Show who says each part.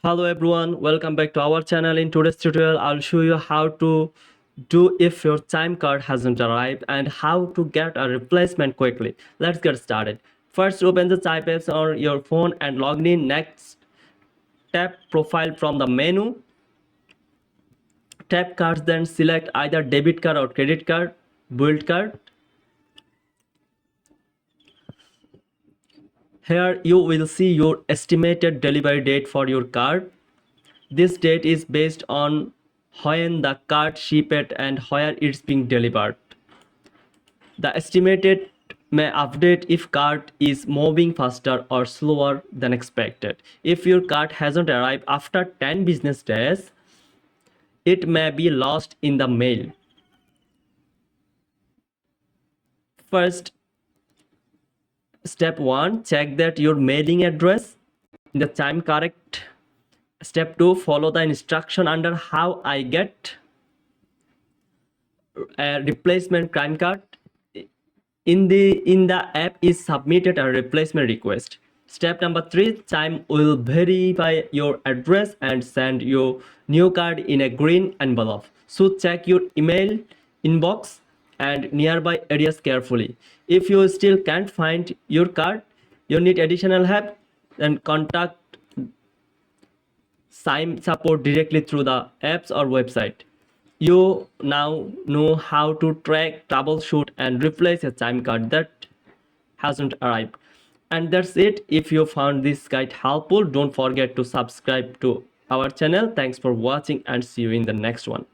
Speaker 1: Hello everyone, welcome back to our channel. In today's tutorial, I'll show you how to do if your time card hasn't arrived and how to get a replacement quickly. Let's get started. First, open the Chime apps on your phone and log in. Next, tap profile from the menu. Tap cards, then select either debit card or credit card, build card. Here you will see your estimated delivery date for your card. This date is based on when the card shipped and where it's being delivered. The estimated may update if card is moving faster or slower than expected. If your card hasn't arrived after 10 business days, it may be lost in the mail. First, step 1, check that your mailing address in the time correct. Step 2, follow the instruction under how I get a replacement crime card. In the app is submitted a replacement request. Step number 3, Chime will verify your address and send your new card in a green envelope. So check your email inbox and nearby areas carefully. If you still can't find your card, you need additional help, then contact Chime support directly through the apps or website. You now know how to track, troubleshoot, and replace a Chime card that hasn't arrived. And that's it. If you found this guide helpful, don't forget to subscribe to our channel. Thanks for watching and see you in the next one.